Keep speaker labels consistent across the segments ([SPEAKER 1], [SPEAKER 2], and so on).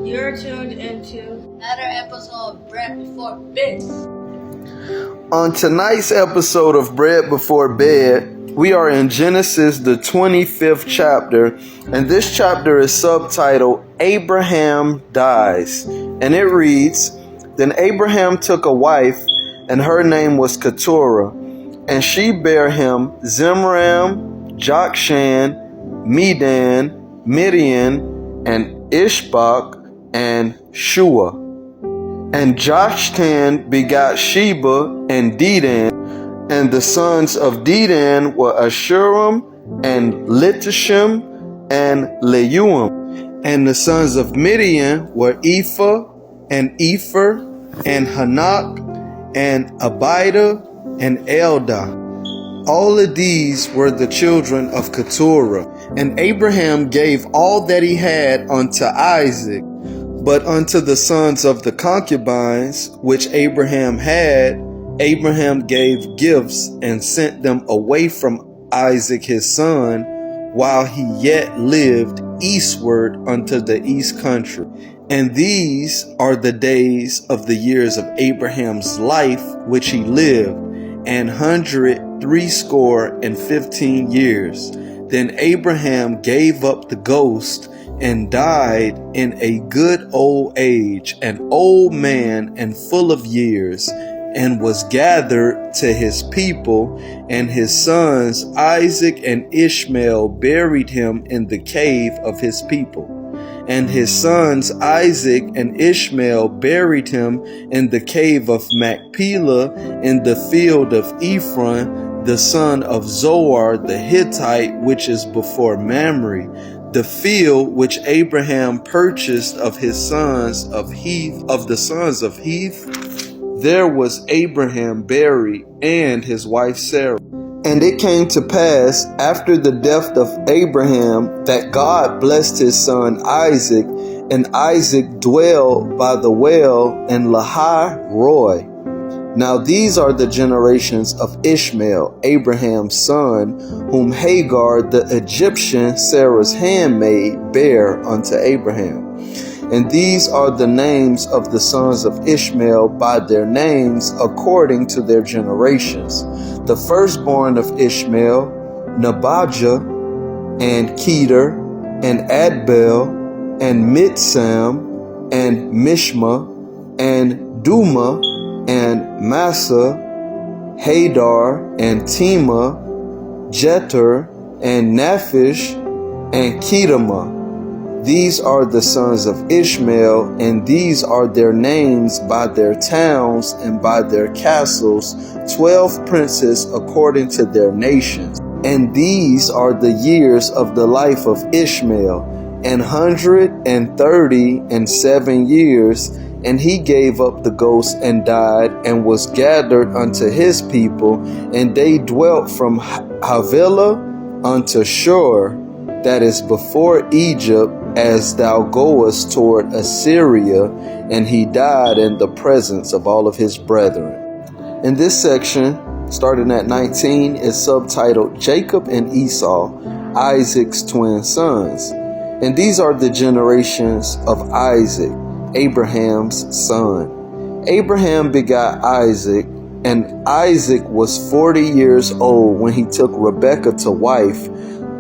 [SPEAKER 1] You're tuned into
[SPEAKER 2] another episode of Bread Before Bed.
[SPEAKER 3] On tonight's episode of Bread Before Bed, we are in Genesis, the 25th chapter, and this chapter is subtitled Abraham Dies. And it reads, Then Abraham took a wife, and her name was Keturah, and she bare him Zimram, Jokshan, Medan, Midian, and Ishbak, and Shua. And Jokshan begot Sheba and Dedan, and the sons of Dedan were Ashurim, and Litishim, and Leuim. And the sons of Midian were Ephah, and Epher, and Hanak, and Abida, and Eldah. All of these were the children of Keturah. And Abraham gave all that he had unto Isaac. But unto the sons of the concubines which Abraham had, Abraham gave gifts and sent them away from Isaac his son, while he yet lived eastward unto the east country. And these are the days of the years of Abraham's life which he lived, 160 years. Then Abraham gave up the ghost and died in a good old age, an old man and full of years, and was gathered to his people, and his sons Isaac and Ishmael buried him in the cave of his people. And his sons Isaac and Ishmael buried him in the cave of Machpelah in the field of Ephron, the son of Zohar the Hittite, which is before Mamre, the field which Abraham purchased of his sons of Heth, of the sons of Heth. There was Abraham buried, and his wife Sarah. And it came to pass after the death of Abraham that God blessed his son Isaac, and Isaac dwelled by the well in Lahai Roi. Now these are the generations of Ishmael, Abraham's son, whom Hagar the Egyptian, Sarah's handmaid, bare unto Abraham. And these are the names of the sons of Ishmael by their names according to their generations. The firstborn of Ishmael, Nabajah, and Kedar, and Adbel, and Mitsam, and Mishma, and Duma, and Massa, Hadar, and Tema, Jeter, and Naphish, and Kedemah. These are the sons of Ishmael, and these are their names by their towns and by their castles, 12 princes according to their nations. And these are the years of the life of Ishmael, 137 years. And he gave up the ghost and died, and was gathered unto his people, and they dwelt from Havilah unto Shur, that is before Egypt, as thou goest toward Assyria, and he died in the presence of all of his brethren. In this section, starting at 19, is subtitled Jacob and Esau, Isaac's twin sons. And these are the generations of Isaac, Abraham's son. Abraham begot Isaac, and Isaac was 40 years old when he took Rebekah to wife,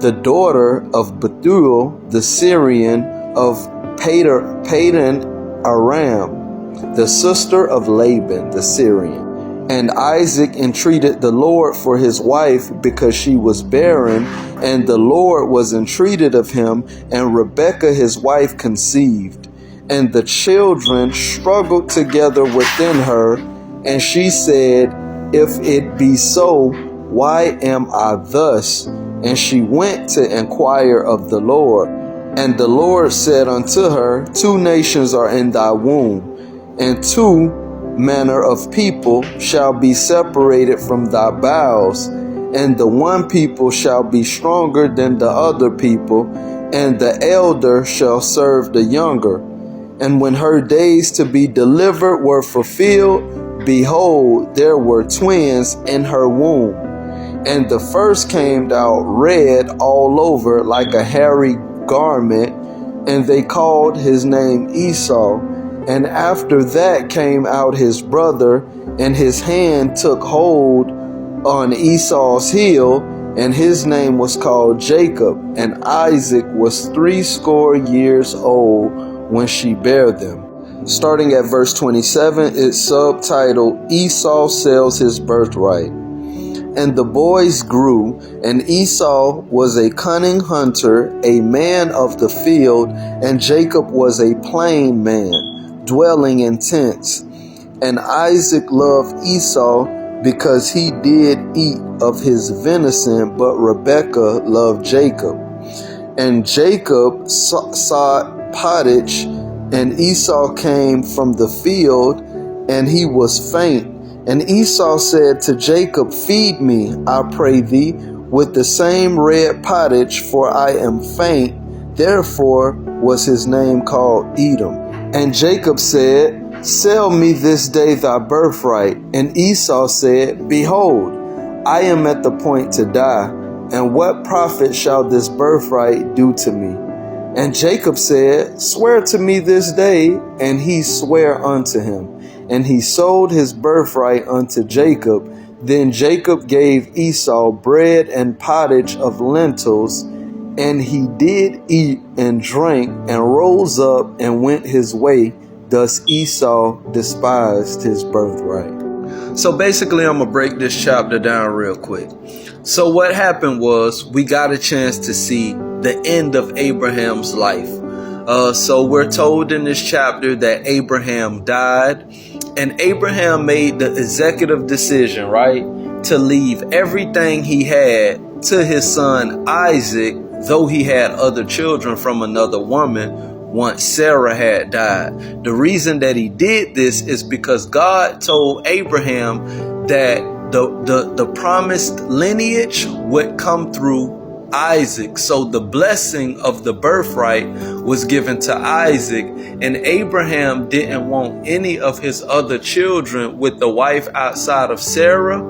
[SPEAKER 3] the daughter of Bethuel the Syrian of Padan Aram, the sister of Laban the Syrian. And Isaac entreated the Lord for his wife because she was barren, and the Lord was entreated of him, and Rebekah his wife conceived. And the children struggled together within her, and she said, If it be so, why am I thus? And she went to inquire of the Lord. And the Lord said unto her, 2 nations are in thy womb, and 2 manner of people shall be separated from thy bowels, and the one people shall be stronger than the other people, and the elder shall serve the younger. And when her days to be delivered were fulfilled, behold, there were twins in her womb. And the first came out red all over like a hairy garment, and they called his name Esau. And after that came out his brother, and his hand took hold on Esau's heel, and his name was called Jacob. And Isaac was 80 years old when she bare them. Starting at verse 27, it's subtitled, Esau Sells His Birthright. And the boys grew, and Esau was a cunning hunter, a man of the field, and Jacob was a plain man, dwelling in tents. And Isaac loved Esau because he did eat of his venison, but Rebekah loved Jacob. And Jacob sought pottage, and Esau came from the field, and he was faint. And Esau said to Jacob, Feed me, I pray thee, with the same red pottage, for I am faint. Therefore was his name called Edom. And Jacob said, Sell me this day thy birthright. And Esau said, Behold, I am at the point to die, and what profit shall this birthright do to me? And Jacob said, Swear to me this day. And he sware unto him. And he sold his birthright unto Jacob. Then Jacob gave Esau bread and pottage of lentils, and he did eat and drank, and rose up and went his way. Thus Esau despised his birthright. So basically, I'm going to break this chapter down real quick. So what happened was, we got a chance to see the end of Abraham's life. So we're told in this chapter that Abraham died. And Abraham made the executive decision, right, to leave everything he had to his son Isaac, though he had other children from another woman once Sarah had died. The reason that he did this is because God told Abraham that the promised lineage would come through Isaac. So the blessing of the birthright was given to Isaac, and Abraham didn't want any of his other children with the wife outside of Sarah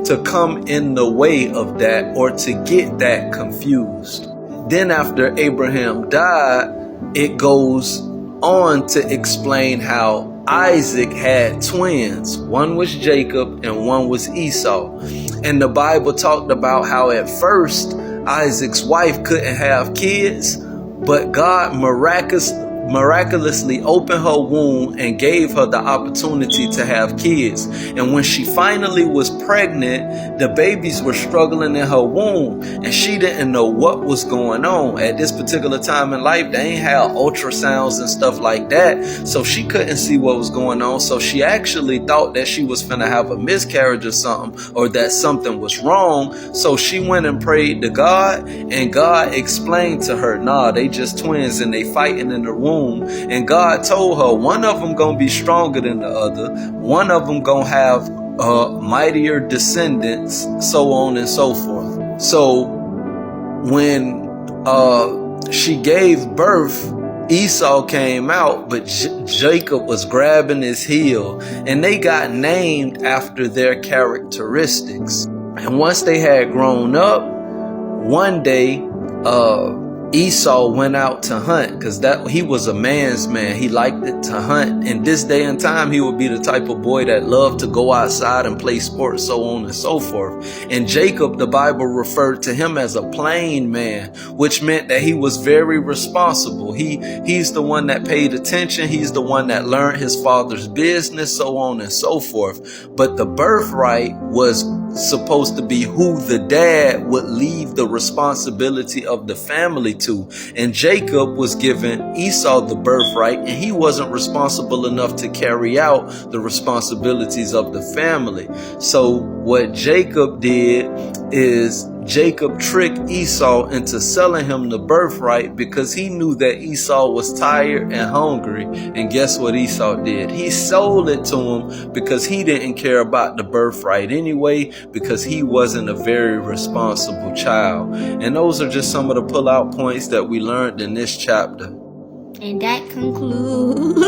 [SPEAKER 3] to come in the way of that, or to get that confused. Then after Abraham died, it goes on to explain how Isaac had twins. One was Jacob and one was Esau. And the Bible talked about how at first Isaac's wife couldn't have kids, but God miraculously opened her womb and gave her the opportunity to have kids. And when she finally was pregnant, the babies were struggling in her womb, and she didn't know what was going on. At this particular time in life, they ain't have ultrasounds and stuff like that, so she couldn't see what was going on. So she actually thought that she was finna have a miscarriage or something, or that something was wrong. So she went and prayed to God, and God explained to her, nah, they just twins and they fighting in the womb. And God told her, one of them gonna be stronger than the other, one of them gonna have mightier descendants, so on and so forth. So when she gave birth, Esau came out, but Jacob was grabbing his heel, and they got named after their characteristics. And once they had grown up, one day Esau went out to hunt, because he was a man's man. He liked it to hunt. In this day and time, he would be the type of boy that loved to go outside and play sports, so on and so forth. And Jacob, the Bible referred to him as a plain man, which meant that he was very responsible. He's the one that paid attention. He's the one that learned his father's business, so on and so forth. But the birthright was supposed to be who the dad would leave the responsibility of the family to. And Jacob was given Esau the birthright, and he wasn't responsible enough to carry out the responsibilities of the family. So what Jacob did is Jacob tricked Esau into selling him the birthright, because he knew that Esau was tired and hungry. And guess what Esau did? He sold it to him, because he didn't care about the birthright anyway, because he wasn't a very responsible child. And those are just some of the pull-out points that we learned in this chapter.
[SPEAKER 1] And that concludes